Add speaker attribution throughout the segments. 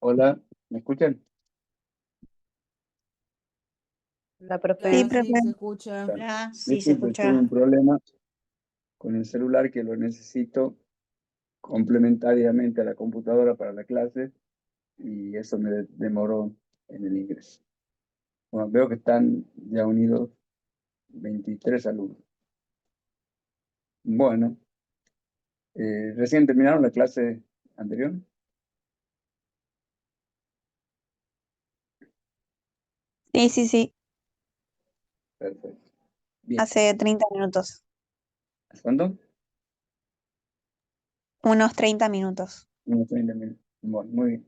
Speaker 1: Hola, ¿me escuchan?
Speaker 2: La profe.
Speaker 3: Sí,
Speaker 4: Hola,
Speaker 3: profe.
Speaker 4: sí, se escucha.
Speaker 3: Hola, sí se
Speaker 1: Disculpe, tuve
Speaker 3: escucha.
Speaker 1: un problema con el celular que lo necesito complementariamente a la computadora para la clase y eso me demoró en el ingreso. Bueno, veo que están ya unidos 23 alumnos. Bueno, ¿recién terminaron la clase anterior?
Speaker 3: Sí.
Speaker 1: Perfecto. Bien.
Speaker 3: Hace 30 minutos.
Speaker 1: ¿Hace cuánto?
Speaker 3: Unos 30 minutos.
Speaker 1: Unos 30 minutos. Bueno, muy bien.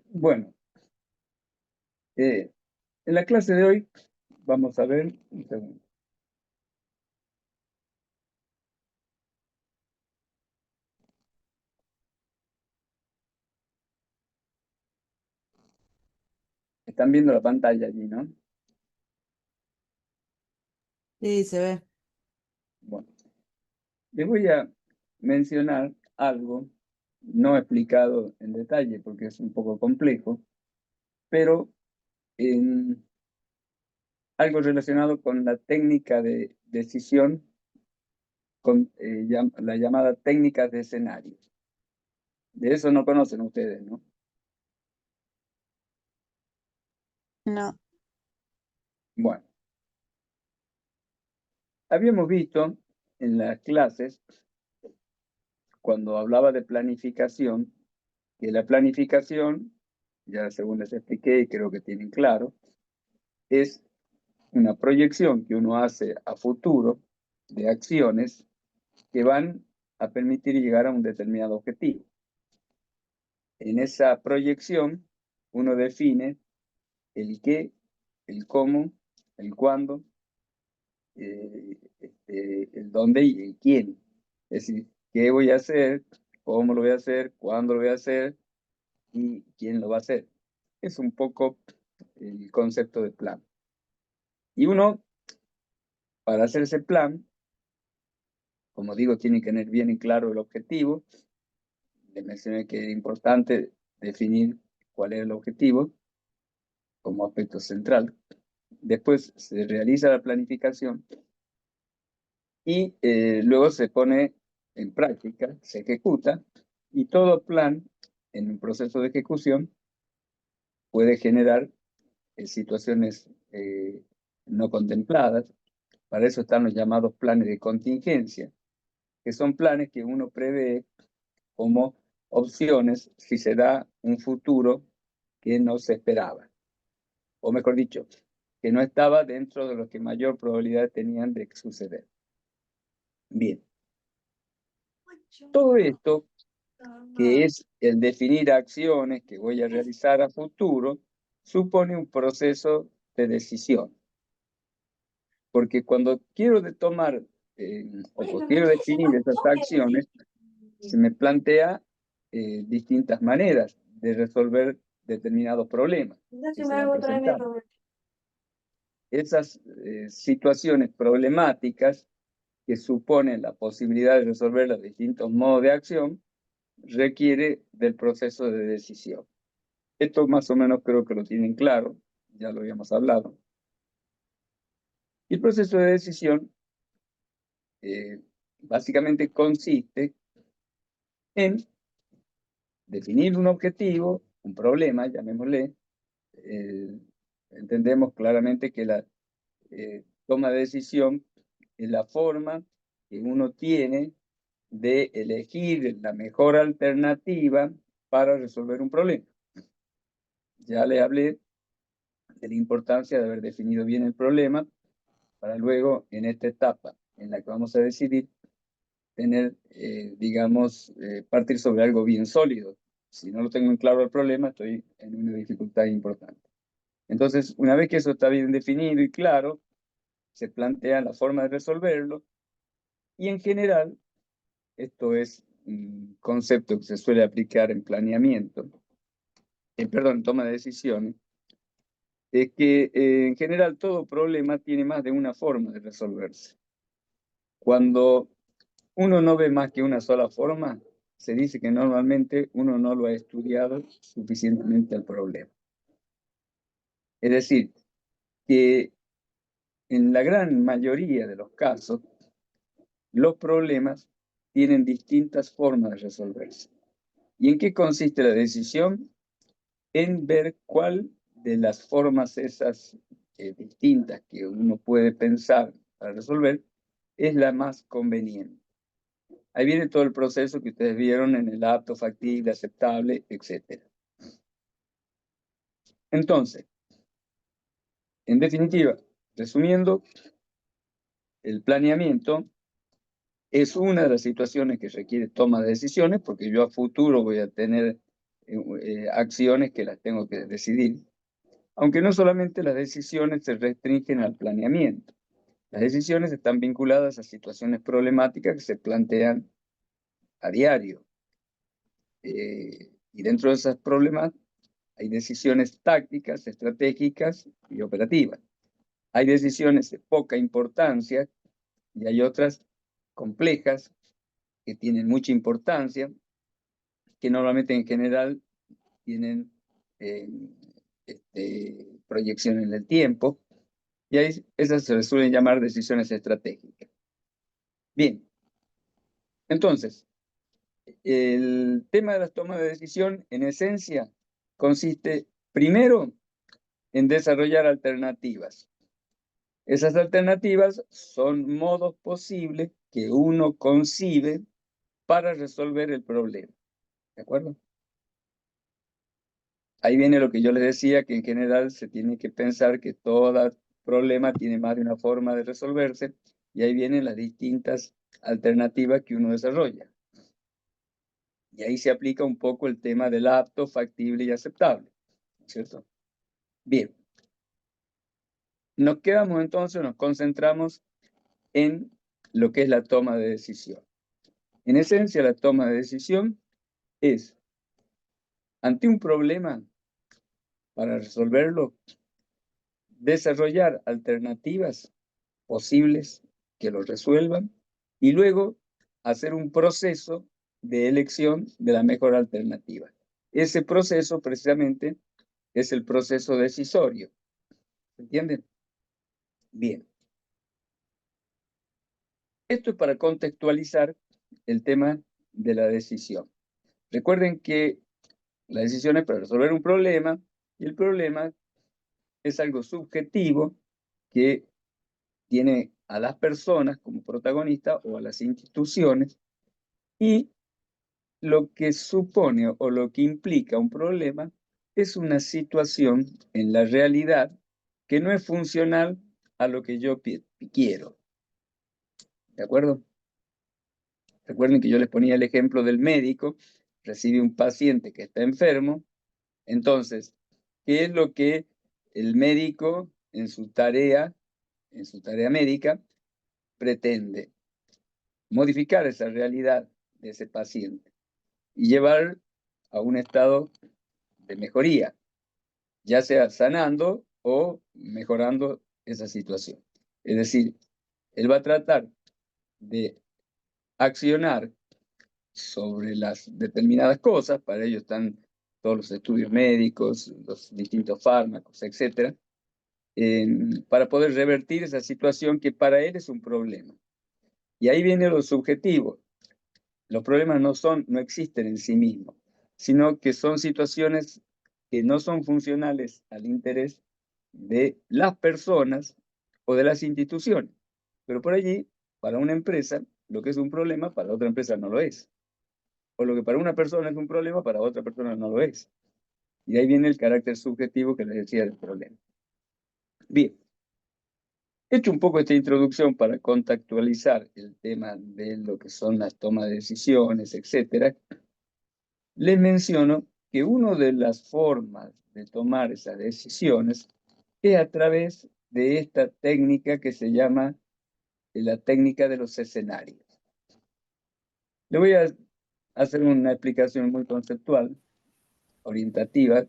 Speaker 1: Bueno, en la clase de hoy vamos a ver un segundo. Están viendo la pantalla allí, ¿no?
Speaker 4: Sí, se ve.
Speaker 1: Bueno, les voy a mencionar algo no explicado en detalle porque es un poco complejo, pero en algo relacionado con la técnica de decisión, con la llamada técnica de escenario. De eso no conocen ustedes, ¿no?
Speaker 3: No.
Speaker 1: Bueno, habíamos visto en las clases, cuando hablaba de planificación, que la planificación, ya según les expliqué y creo que tienen claro, es una proyección que uno hace a futuro de acciones que van a permitir llegar a un determinado objetivo. En esa proyección, uno define el qué, el cómo, el cuándo, el dónde y el quién. Es decir, qué voy a hacer, cómo lo voy a hacer, cuándo lo voy a hacer y quién lo va a hacer. Es un poco el concepto de plan. Y uno, para hacer ese plan, como digo, tiene que tener bien en claro el objetivo. Les mencioné que era importante definir cuál es el objetivo como aspecto central. Después se realiza la planificación y luego se pone en práctica, se ejecuta, y todo plan en un proceso de ejecución puede generar situaciones no contempladas. Para eso están los llamados planes de contingencia, que son planes que uno prevé como opciones si se da un futuro que no se esperaba, o mejor dicho, que no estaba dentro de lo que mayor probabilidad tenían de suceder. Bien, todo esto, que es el definir acciones que voy a realizar a futuro, supone un proceso de decisión. Porque cuando quiero tomar o quiero definir esas acciones, se me plantea distintas maneras de resolver determinados problemas que se van presentando. Esas situaciones problemáticas que suponen la posibilidad de resolver los distintos modos de acción requiere del proceso de decisión. Esto más o menos creo que lo tienen claro, ya lo habíamos hablado. Y el proceso de decisión básicamente consiste en definir un objetivo, un problema, llamémosle. Entendemos claramente que la toma de decisión es la forma que uno tiene de elegir la mejor alternativa para resolver un problema. Ya le hablé de la importancia de haber definido bien el problema para luego, en esta etapa en la que vamos a decidir, tener, digamos, partir sobre algo bien sólido. Si no lo tengo en claro el problema, estoy en una dificultad importante. Entonces, una vez que eso está bien definido y claro, se plantea la forma de resolverlo y en general, esto es un concepto que se suele aplicar en planeamiento, perdón, toma de decisiones, es que en general todo problema tiene más de una forma de resolverse. Cuando uno no ve más que una sola forma, se dice que normalmente uno no lo ha estudiado suficientemente al problema. Es decir, que en la gran mayoría de los casos, los problemas tienen distintas formas de resolverse. ¿Y en qué consiste la decisión? En ver cuál de las formas esas distintas que uno puede pensar para resolver es la más conveniente. Ahí viene todo el proceso que ustedes vieron en el apto, factible, aceptable, etc. Entonces, en definitiva, resumiendo, el planeamiento es una de las situaciones que requiere toma de decisiones, porque yo a futuro voy a tener acciones que las tengo que decidir. Aunque no solamente las decisiones se restringen al planeamiento. Las decisiones están vinculadas a situaciones problemáticas que se plantean a diario. Y dentro de esas problemas hay decisiones tácticas, estratégicas y operativas. Hay decisiones de poca importancia y hay otras complejas que tienen mucha importancia, que normalmente en general tienen proyección en el tiempo, y ahí esas se suelen llamar decisiones estratégicas. Bien, entonces, el tema de las tomas de decisión, en esencia, consiste primero en desarrollar alternativas. Esas alternativas son modos posibles que uno concibe para resolver el problema. ¿De acuerdo? Ahí viene lo que yo les decía, que en general se tiene que pensar que todo problema tiene más de una forma de resolverse, y ahí vienen las distintas alternativas que uno desarrolla. Y ahí se aplica un poco el tema del apto, factible y aceptable, ¿cierto? Bien. Nos quedamos entonces, nos concentramos en lo que es la toma de decisión. En esencia, la toma de decisión es, ante un problema, para resolverlo, desarrollar alternativas posibles que lo resuelvan y luego hacer un proceso de elección de la mejor alternativa. Ese proceso precisamente es el proceso decisorio. ¿Se entiende? Bien. Esto es para contextualizar el tema de la decisión. Recuerden que la decisión es para resolver un problema, y el problema es algo subjetivo que tiene a las personas como protagonistas o a las instituciones, y lo que supone o lo que implica un problema es una situación en la realidad que no es funcional a lo que yo quiero. ¿De acuerdo? Recuerden que yo les ponía el ejemplo del médico, recibe un paciente que está enfermo. Entonces, ¿qué es lo que el médico en su tarea médica, pretende? Modificar esa realidad de ese paciente y llevar a un estado de mejoría, ya sea sanando o mejorando esa situación. Es decir, él va a tratar de accionar sobre las determinadas cosas, para ello están todos los estudios médicos, los distintos fármacos, etc., para poder revertir esa situación que para él es un problema. Y ahí viene lo subjetivo. Los problemas no existen en sí mismos, sino que son situaciones que no son funcionales al interés de las personas o de las instituciones. Pero por allí, para una empresa, lo que es un problema, para otra empresa no lo es. O lo que para una persona es un problema, para otra persona no lo es. Y de ahí viene el carácter subjetivo que les decía del problema. Bien. He hecho un poco esta introducción para contextualizar el tema de lo que son las tomas de decisiones, etc. Les menciono que una de las formas de tomar esas decisiones es a través de esta técnica que se llama la técnica de los escenarios. Le voy a hacer una explicación muy conceptual, orientativa,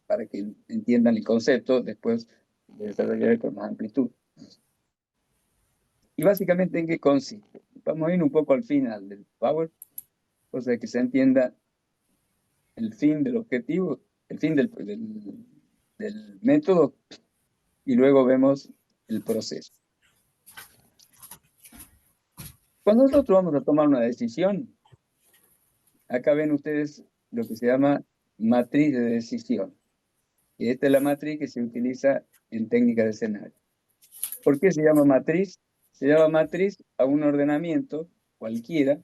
Speaker 1: para que entiendan el concepto, después de desarrollar con más amplitud. Y básicamente, ¿en qué consiste? Vamos a ir un poco al final del Power. cosa que se entienda el fin del objetivo, el fin del método, y luego vemos el proceso. Cuando nosotros vamos a tomar una decisión, acá ven ustedes lo que se llama matriz de decisión. Y esta es la matriz que se utiliza en técnica de escenario. ¿Por qué se llama matriz? Se llama matriz a un ordenamiento cualquiera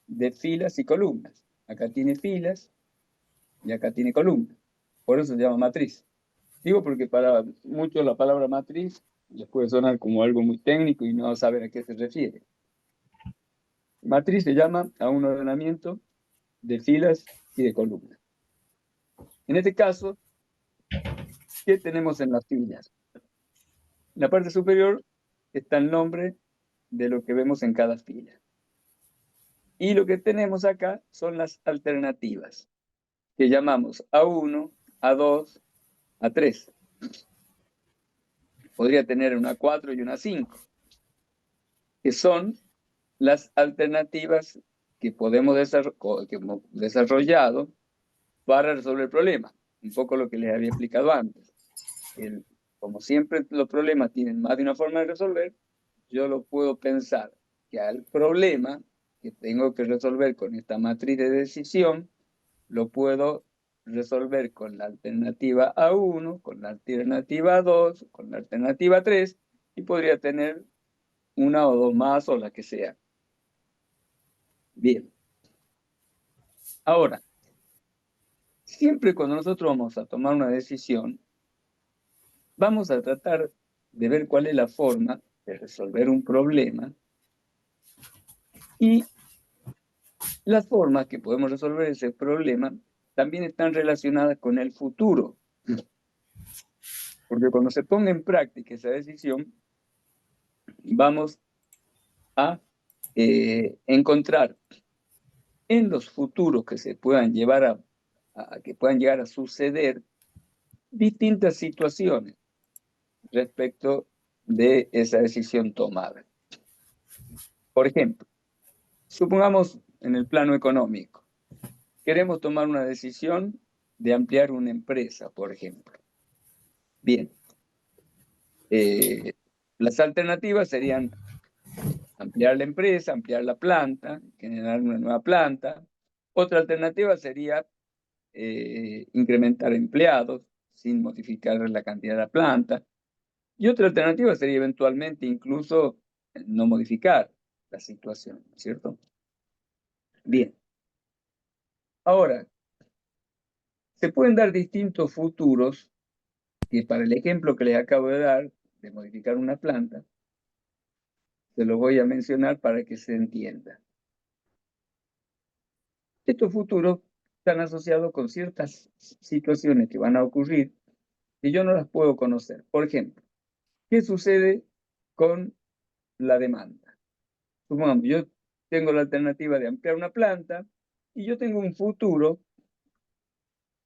Speaker 1: de filas y columnas. Acá tiene filas y acá tiene columnas. Por eso se llama matriz. Digo porque para muchos la palabra matriz les puede sonar como algo muy técnico y no saber a qué se refiere. Matriz se llama a un ordenamiento de filas y de columnas. En este caso, ¿qué tenemos en las filas? En la parte superior está el nombre de lo que vemos en cada fila. Y lo que tenemos acá son las alternativas, que llamamos A1, A2, A3. Podría tener una 4 y una 5, que son las alternativas que podemos desarrollado para resolver el problema. Un poco lo que les había explicado antes. Como siempre los problemas tienen más de una forma de resolver, yo lo puedo pensar que al problema que tengo que resolver con esta matriz de decisión, lo puedo resolver con la alternativa A1, con la alternativa A2, con la alternativa A3, y podría tener una o dos más o la que sea. Bien. Ahora, siempre cuando nosotros vamos a tomar una decisión, vamos a tratar de ver cuál es la forma de resolver un problema y las formas que podemos resolver ese problema también están relacionadas con el futuro. Porque cuando se ponga en práctica esa decisión, vamos a encontrar en los futuros que se puedan llevar que puedan llegar a suceder distintas situaciones respecto de esa decisión tomada. Por ejemplo, supongamos en el plano económico, queremos tomar una decisión de ampliar una empresa, por ejemplo. Bien, las alternativas serían ampliar la empresa, ampliar la planta, generar una nueva planta. Otra alternativa sería incrementar empleados sin modificar la cantidad de la planta. Y otra alternativa sería eventualmente incluso no modificar la situación, ¿cierto? Bien. Ahora, se pueden dar distintos futuros que para el ejemplo que les acabo de dar, de modificar una planta, se lo voy a mencionar para que se entienda. Estos futuros están asociados con ciertas situaciones que van a ocurrir y yo no las puedo conocer. Por ejemplo, ¿qué sucede con la demanda? Supongamos, yo tengo la alternativa de ampliar una planta y yo tengo un futuro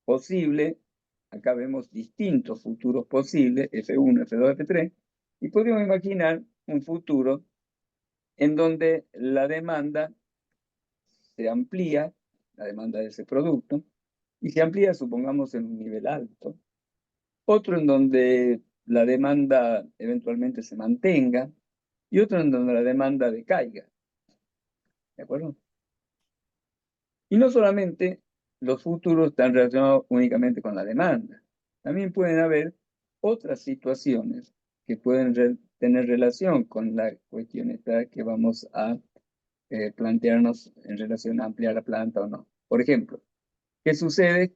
Speaker 1: posible, acá vemos distintos futuros posibles, F1, F2, F3, y podríamos imaginar un futuro en donde la demanda se amplía, la demanda de ese producto, y se amplía, supongamos, en un nivel alto. Otro en donde la demanda eventualmente se mantenga, y otro en donde la demanda decaiga. ¿De acuerdo? Y no solamente los futuros están relacionados únicamente con la demanda. También pueden haber otras situaciones que pueden tener relación con la cuestión esta que vamos a plantearnos en relación a ampliar la planta o no. Por ejemplo, ¿qué sucede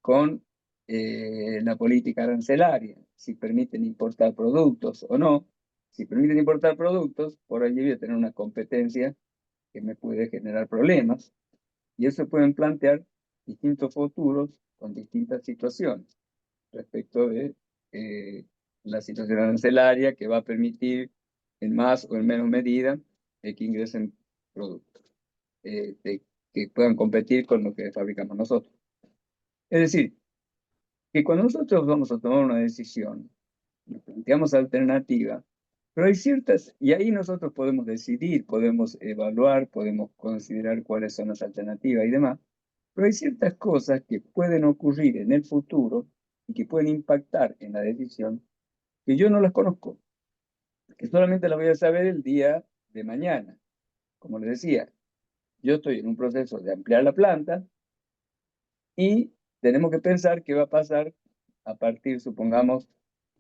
Speaker 1: con la política arancelaria? Si permiten importar productos o no. Si permiten importar productos, por allí voy a tener una competencia que me puede generar problemas. Y eso pueden plantear distintos futuros con distintas situaciones respecto de la situación arancelaria que va a permitir en más o en menos medida que ingresen productos que puedan competir con lo que fabricamos nosotros. Es decir, que cuando nosotros vamos a tomar una decisión, nos planteamos alternativa, Pero hay ciertas, y ahí nosotros podemos decidir, podemos evaluar, podemos considerar cuáles son las alternativas y demás, pero hay ciertas cosas que pueden ocurrir en el futuro y que pueden impactar en la decisión que yo no las conozco, que solamente las voy a saber el día de mañana. Como les decía, yo estoy en un proceso de ampliar la planta y tenemos que pensar qué va a pasar a partir, supongamos,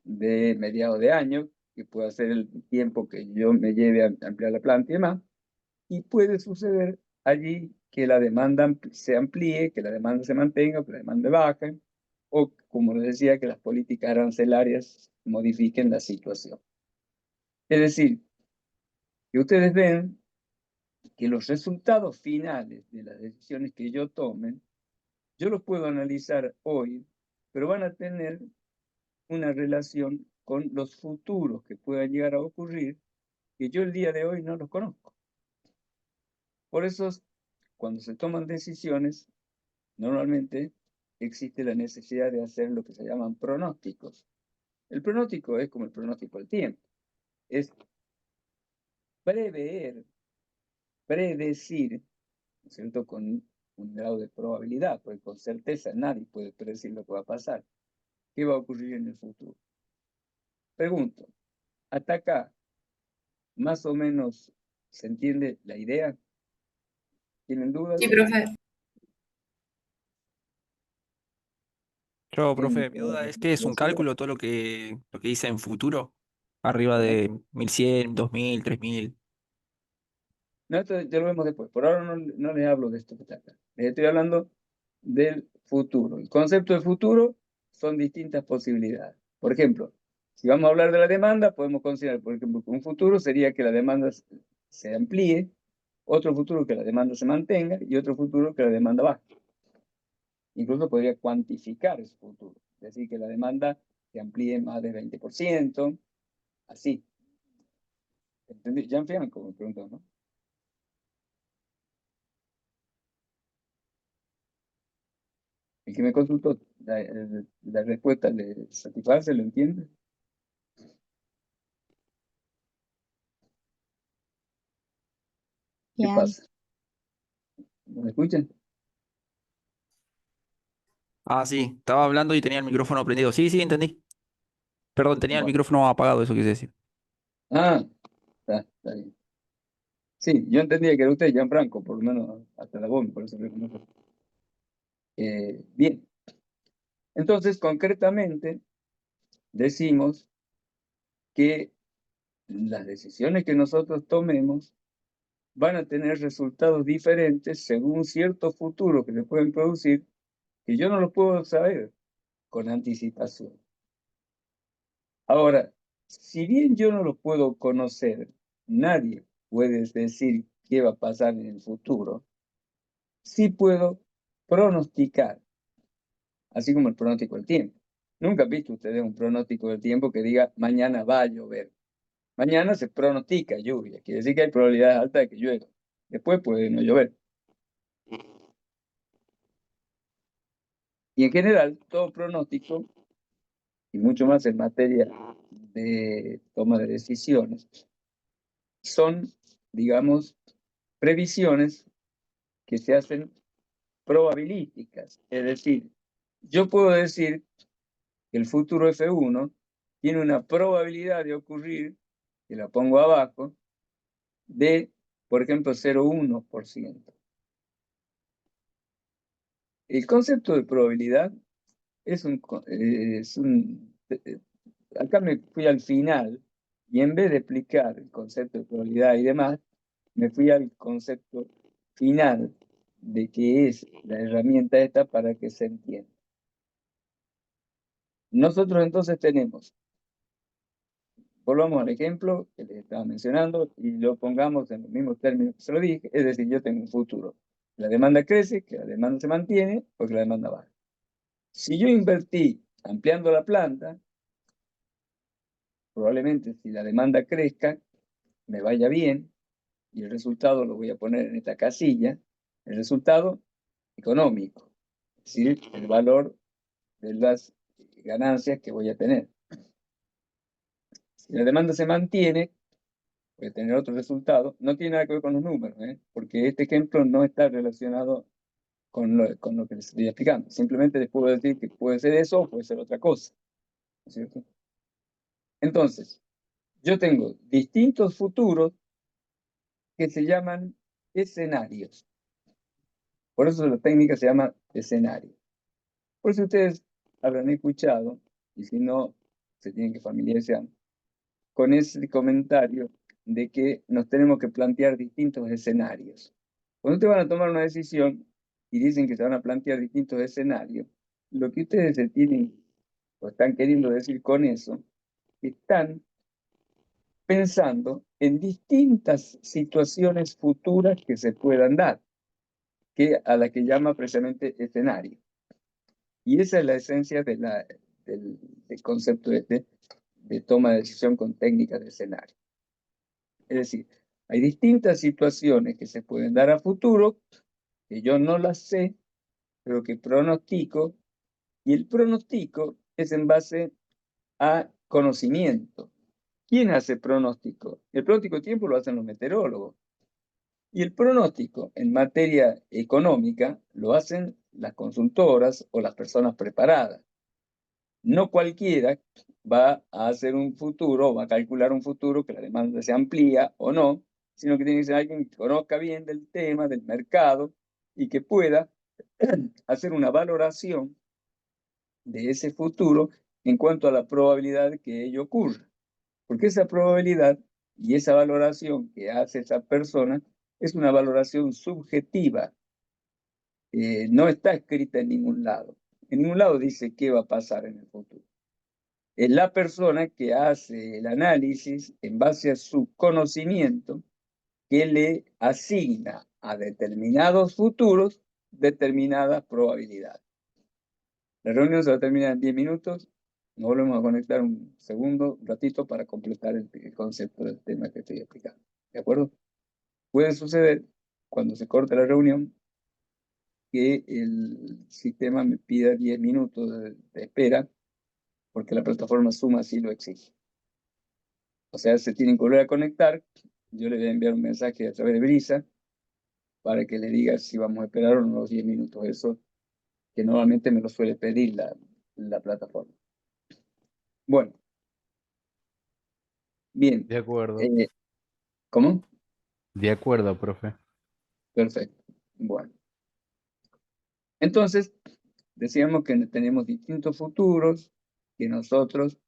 Speaker 1: de mediados de año, que pueda ser el tiempo que yo me lleve a ampliar la planta y demás, y puede suceder allí que la demanda se amplíe, que la demanda se mantenga, que la demanda baje, o como les decía, que las políticas arancelarias modifiquen la situación. Es decir, que ustedes ven que los resultados finales de las decisiones que yo tome, yo los puedo analizar hoy, pero van a tener una relación con los futuros que puedan llegar a ocurrir, que yo el día de hoy no los conozco. Por eso, cuando se toman decisiones, normalmente existe la necesidad de hacer lo que se llaman pronósticos. El pronóstico es como el pronóstico del tiempo. Es prever, predecir, ¿no es cierto?, con un grado de probabilidad, porque con certeza nadie puede predecir lo que va a pasar. ¿Qué va a ocurrir en el futuro? Pregunto, hasta acá, más o menos, ¿se entiende la idea? ¿Tienen dudas?
Speaker 5: Sí, profe.
Speaker 6: Yo,
Speaker 1: ¿Tienen
Speaker 6: profe, mi duda es que es un
Speaker 1: curiosidad?
Speaker 6: cálculo todo lo que dice en futuro, arriba
Speaker 1: ¿No?
Speaker 6: de 1100, 2000, 3000.
Speaker 1: No, esto ya lo vemos después. Por ahora no les hablo de esto que está acá. Les estoy hablando del futuro. El concepto de futuro son distintas posibilidades. Por ejemplo, si vamos a hablar de la demanda, podemos considerar, por ejemplo, que un futuro sería que la demanda se amplíe, otro futuro que la demanda se mantenga y otro futuro que la demanda baje. Incluso podría cuantificar ese futuro, es decir, que la demanda se amplíe más del 20%, así. ¿Entendí? Gianfranco me preguntó, ¿no? El que me consultó, la respuesta le satisface, ¿lo entiende? ¿Qué
Speaker 3: Bien.
Speaker 1: pasa? ¿No me escuchan?
Speaker 6: Ah, sí, estaba hablando y tenía el micrófono prendido. Sí, sí, entendí. Perdón, tenía el
Speaker 1: Bueno.
Speaker 6: micrófono apagado, eso quise decir.
Speaker 1: Ah, está bien. Sí, yo entendía que era usted, Gianfranco, por lo menos hasta la voz, por eso reconozco. Bien, entonces concretamente decimos que las decisiones que nosotros tomemos van a tener resultados diferentes según ciertos futuros que se pueden producir, que yo no los puedo saber con anticipación. Ahora, si bien yo no los puedo conocer, nadie puede decir qué va a pasar en el futuro, sí puedo pronosticar, así como el pronóstico del tiempo. Nunca han visto ustedes un pronóstico del tiempo que diga mañana va a llover. Mañana se pronostica lluvia, quiere decir que hay probabilidades altas de que llueva. Después puede no llover. Y en general, todo pronóstico, y mucho más en materia de toma de decisiones, son, digamos, previsiones que se hacen probabilísticas. Es decir, yo puedo decir que el futuro F1 tiene una probabilidad de ocurrir, que la pongo abajo, de, por ejemplo, 0,1%. El concepto de probabilidad es acá me fui al final y en vez de explicar el concepto de probabilidad y demás, me fui al concepto final de qué es la herramienta esta para que se entienda. Nosotros entonces tenemos, volvamos al ejemplo que les estaba mencionando y lo pongamos en los mismos términos que se lo dije, es decir, yo tengo un futuro. La demanda crece, que la demanda se mantiene o que la demanda baja. Si yo invertí ampliando la planta, probablemente si la demanda crezca, me vaya bien y el resultado lo voy a poner en esta casilla, el resultado económico, es decir, el valor de las ganancias que voy a tener. Si la demanda se mantiene, puede tener otro resultado. No tiene nada que ver con los números, porque este ejemplo no está relacionado con lo que les estoy explicando. Simplemente les puedo decir que puede ser eso o puede ser otra cosa. ¿No es cierto? Entonces, yo tengo distintos futuros que se llaman escenarios. Por eso la técnica se llama escenario. Por eso ustedes habrán escuchado, y si no, se tienen que familiarizar con ese comentario de que nos tenemos que plantear distintos escenarios. Cuando ustedes van a tomar una decisión y dicen que se van a plantear distintos escenarios, lo que ustedes se tienen o están queriendo decir con eso, están pensando en distintas situaciones futuras que se puedan dar, a la que llama precisamente escenario. Y esa es la esencia del concepto de toma de decisión con técnicas de escenario. Es decir, hay distintas situaciones que se pueden dar a futuro, que yo no las sé, pero que pronostico, y el pronóstico es en base a conocimiento. ¿Quién hace pronóstico? El pronóstico de tiempo lo hacen los meteorólogos. Y el pronóstico en materia económica lo hacen las consultoras o las personas preparadas. No cualquiera va a hacer un futuro, va a calcular un futuro que la demanda se amplía o no, sino que tiene que ser alguien que conozca bien del tema, del mercado, y que pueda hacer una valoración de ese futuro en cuanto a la probabilidad de que ello ocurra. Porque esa probabilidad y esa valoración que hace esa persona es una valoración subjetiva, no está escrita en ningún lado. En ningún lado dice qué va a pasar en el futuro. Es la persona que hace el análisis en base a su conocimiento que le asigna a determinados futuros determinadas probabilidades. La reunión se va a terminar en 10 minutos. Nos volvemos a conectar un segundo, un ratito, para completar el concepto del tema que estoy explicando. ¿De acuerdo? Puede suceder, cuando se corte la reunión, que el sistema me pida 10 minutos de espera, porque la plataforma Zoom así lo exige. O sea, se tienen que volver a conectar. Yo le voy a enviar un mensaje a través de Brisa para que le diga si vamos a esperar o no los 10 minutos. Eso que normalmente me lo suele pedir la plataforma. Bueno. Bien.
Speaker 5: De acuerdo.
Speaker 1: ¿Cómo?
Speaker 5: De acuerdo, profe.
Speaker 1: Perfecto. Bueno. Entonces, decíamos que tenemos distintos futuros que nosotros,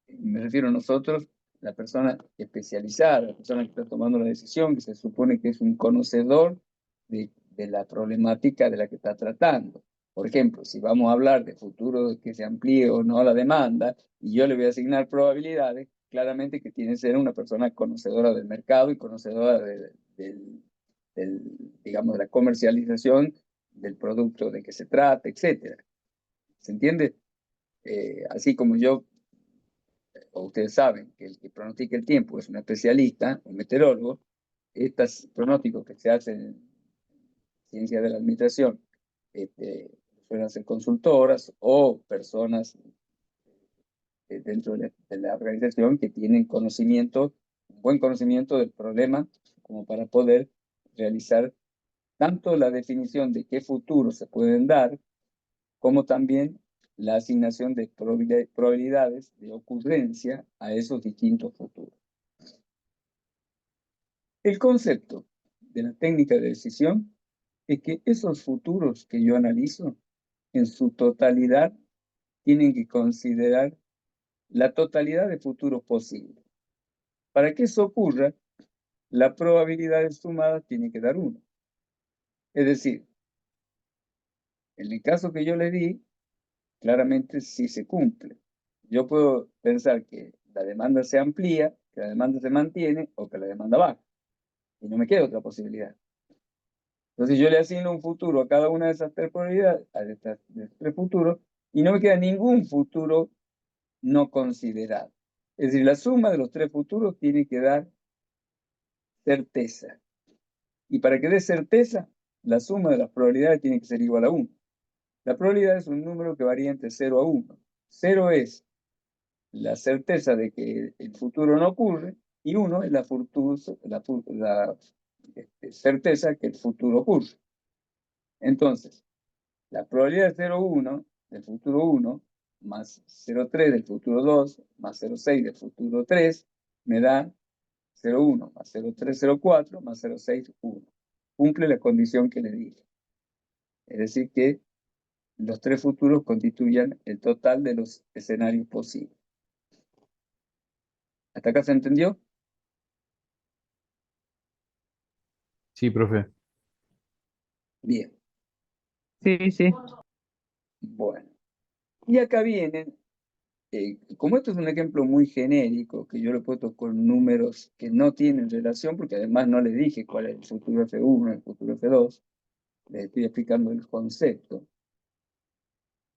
Speaker 1: me refiero a nosotros, la persona especializada, la persona que está tomando la decisión, que se supone que es un conocedor de la problemática de la que está tratando. Por ejemplo, si vamos a hablar de futuro que se amplíe o no la demanda, y yo le voy a asignar probabilidades, claramente que tiene que ser una persona conocedora del mercado y conocedora digamos, de la comercialización del producto de que se trata, etc. ¿Se entiende? Así como yo, o ustedes saben, que el que pronostica el tiempo es un especialista, un meteorólogo, estos pronósticos que se hacen en ciencia de la administración suelen ser consultoras o personas dentro de la organización que tienen conocimiento, un buen conocimiento del problema, como para poder realizar tanto la definición de qué futuros se pueden dar, como también la asignación de probabilidades de ocurrencia a esos distintos futuros. El concepto de la técnica de decisión es que esos futuros que yo analizo, en su totalidad, tienen que considerar la totalidad de futuros posibles. Para que eso ocurra, la probabilidad sumada tiene que dar 1. Es decir, en el caso que yo le di, claramente sí se cumple. Yo puedo pensar que la demanda se amplía, que la demanda se mantiene o que la demanda baja. Y no me queda otra posibilidad. Entonces yo le asigno un futuro a cada una de esas tres probabilidades, a estos tres futuros, y no me queda ningún futuro no considerado. Es decir, la suma de los tres futuros tiene que dar certeza. Y para que dé certeza, la suma de las probabilidades tiene que ser igual a 1. La probabilidad es un número que varía entre 0 a 1. 0 es la certeza de que el futuro no ocurre, y 1 es la certeza que el futuro ocurre. Entonces, la probabilidad de 0,1 del futuro 1 más 0,3 del futuro 2 más 0,6 del futuro 3 me da 0,1 más 0,3, 0,4 más 0,6, 1. Cumple la condición que le dije. Es decir, que los 3 futuros constituyan el total de los escenarios posibles. ¿Hasta acá se entendió?
Speaker 5: Sí, profe.
Speaker 1: Bien.
Speaker 2: Sí, sí.
Speaker 1: Bueno. Y acá vienen, como esto es un ejemplo muy genérico, que yo lo he puesto con números que no tienen relación, porque además no les dije cuál es el futuro F1, el futuro F2, les estoy explicando el concepto.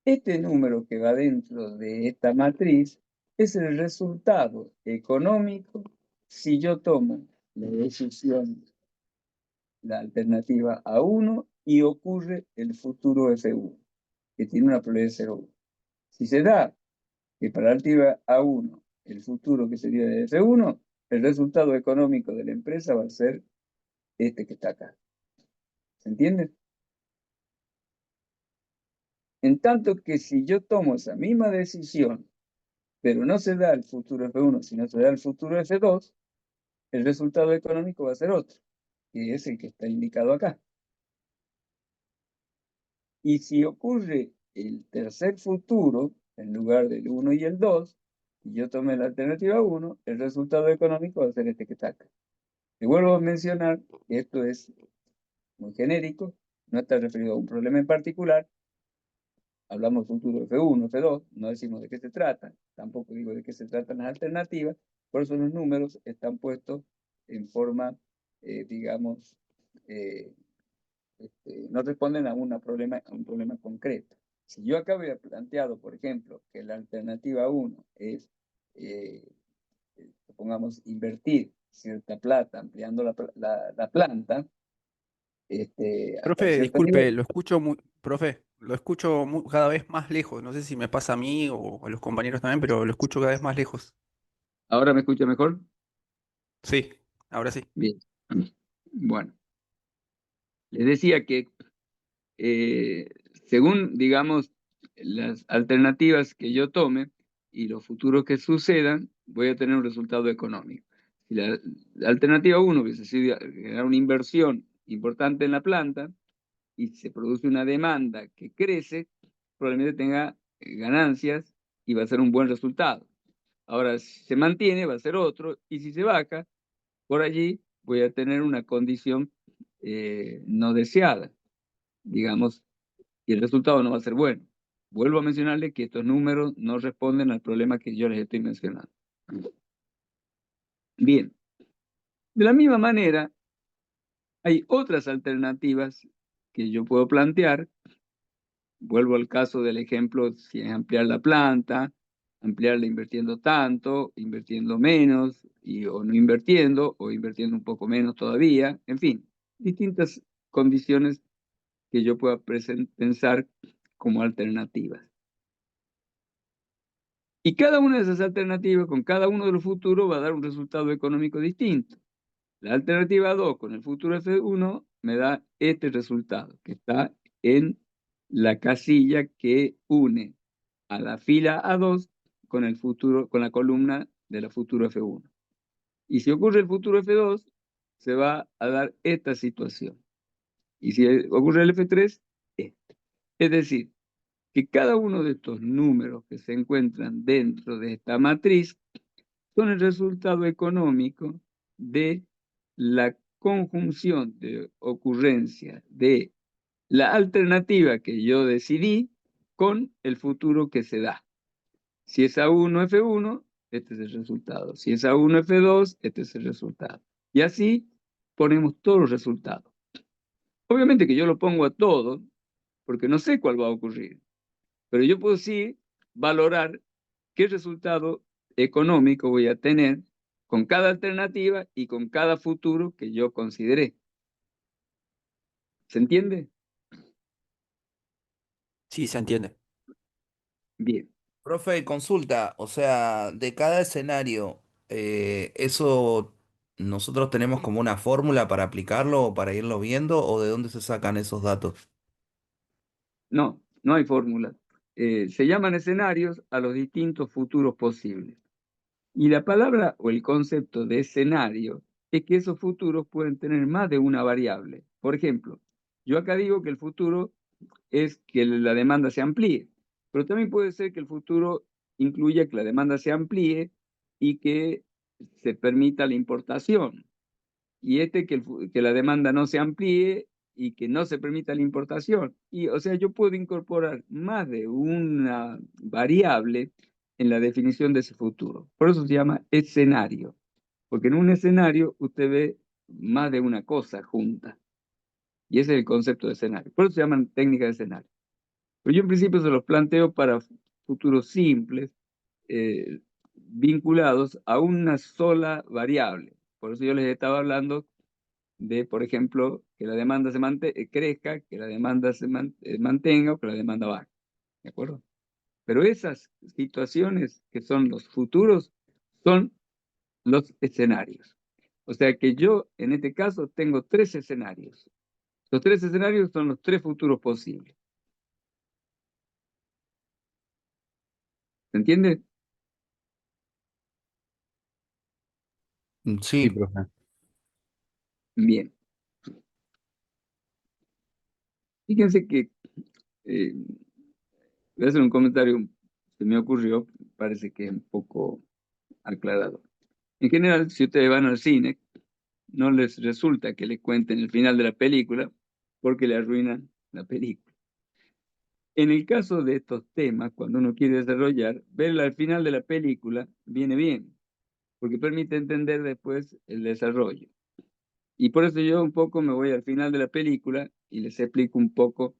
Speaker 1: Este número que va dentro de esta matriz es el resultado económico si yo tomo la decisión, la alternativa A1 y ocurre el futuro F1, que tiene una probabilidad de 0,1. Si se da que para la alternativa A1 el futuro que sería de F1, el resultado económico de la empresa va a ser este que está acá. ¿Se entiende? En tanto que si yo tomo esa misma decisión, pero no se da el futuro F1, sino se da el futuro F2, el resultado económico va a ser otro, que es el que está indicado acá. Y si ocurre el tercer futuro, en lugar del 1 y el 2, y yo tomé la alternativa 1, el resultado económico va a ser este que está acá. Le vuelvo a mencionar que esto es muy genérico, no está referido a un problema en particular. Hablamos futuro F1, F2, no decimos de qué se trata, tampoco digo de qué se tratan las alternativas, por eso los números están puestos en forma, digamos, no responden a un problema concreto. Si yo acá hubiera planteado, por ejemplo, que la alternativa 1 es, supongamos, invertir cierta plata ampliando la planta, hasta un
Speaker 6: Profe,
Speaker 1: cierto
Speaker 6: disculpe,
Speaker 1: nivel.
Speaker 6: lo escucho profe, lo escucho cada vez más lejos. No sé si me pasa a mí o a los compañeros también, pero lo escucho cada vez más lejos.
Speaker 1: ¿Ahora me escucha mejor?
Speaker 6: Sí, ahora sí.
Speaker 1: Bien. Bueno, les decía que según, digamos, las alternativas que yo tome y los futuros que sucedan, voy a tener un resultado económico. Si la alternativa 1 hubiese sido generar una inversión importante en la planta y se produce una demanda que crece, probablemente tenga ganancias y va a ser un buen resultado. Ahora, si se mantiene, va a ser otro, y si se baja, por allí voy a tener una condición no deseada, digamos, y el resultado no va a ser bueno. Vuelvo a mencionarle que estos números no responden al problema que yo les estoy mencionando. Bien, de la misma manera, hay otras alternativas que yo puedo plantear. Vuelvo al caso del ejemplo, si es ampliar la planta, ampliarla invirtiendo tanto, invirtiendo menos, o no invirtiendo, o invirtiendo un poco menos todavía, en fin, distintas condiciones que yo pueda pensar como alternativas. Y cada una de esas alternativas, con cada uno de los futuros, va a dar un resultado económico distinto. La alternativa 2 con el futuro F1 me da este resultado, que está en la casilla que une a la fila A2 con el futuro, con la columna de la futuro F1. Y si ocurre el futuro F2, se va a dar esta situación. Y si ocurre el F3, este. Es decir, que cada uno de estos números que se encuentran dentro de esta matriz son el resultado económico de la conjunción de ocurrencia de la alternativa que yo decidí con el futuro que se da. Si es A1, F1, este es el resultado. Si es A1, F2, este es el resultado. Y así ponemos todos los resultados. Obviamente que yo lo pongo a todos porque no sé cuál va a ocurrir. Pero yo puedo sí valorar qué resultado económico voy a tener con cada alternativa y con cada futuro que yo consideré. ¿Se entiende?
Speaker 6: Sí, se entiende.
Speaker 1: Bien.
Speaker 7: Profe, consulta, o sea, de cada escenario, ¿eso nosotros tenemos como una fórmula para aplicarlo o para irlo viendo o de dónde se sacan esos datos?
Speaker 1: No, no hay fórmula. Se llaman escenarios a los distintos futuros posibles. Y la palabra o el concepto de escenario es que esos futuros pueden tener más de una variable. Por ejemplo, yo acá digo que el futuro es que la demanda se amplíe, pero también puede ser que el futuro incluya que la demanda se amplíe y que se permita la importación. Y que la demanda no se amplíe y que no se permita la importación. Y, o sea, yo puedo incorporar más de una variable en la definición de ese futuro. Por eso se llama escenario, porque en un escenario usted ve más de una cosa junta. Y ese es el concepto de escenario. Por eso se llaman técnicas de escenario. Pero yo en principio se los planteo para futuros simples, vinculados a una sola variable. Por eso yo les estaba hablando de, por ejemplo, que la demanda crezca, que la demanda mantenga o que la demanda baje. ¿De acuerdo? Pero esas situaciones que son los futuros son los escenarios. O sea que yo, en este caso, tengo tres escenarios. Los tres escenarios son los tres futuros posibles. ¿Se entiende?
Speaker 5: Sí,
Speaker 7: Sí,
Speaker 5: profe.
Speaker 1: Bien. Fíjense que eh, voy a hacer un comentario, se me ocurrió, parece que es un poco aclarado. En general, si ustedes van al cine, no les resulta que les cuenten el final de la película porque le arruinan la película. En el caso de estos temas, cuando uno quiere desarrollar, ver al final de la película viene bien, porque permite entender después el desarrollo. Y por eso yo un poco me voy al final de la película y les explico un poco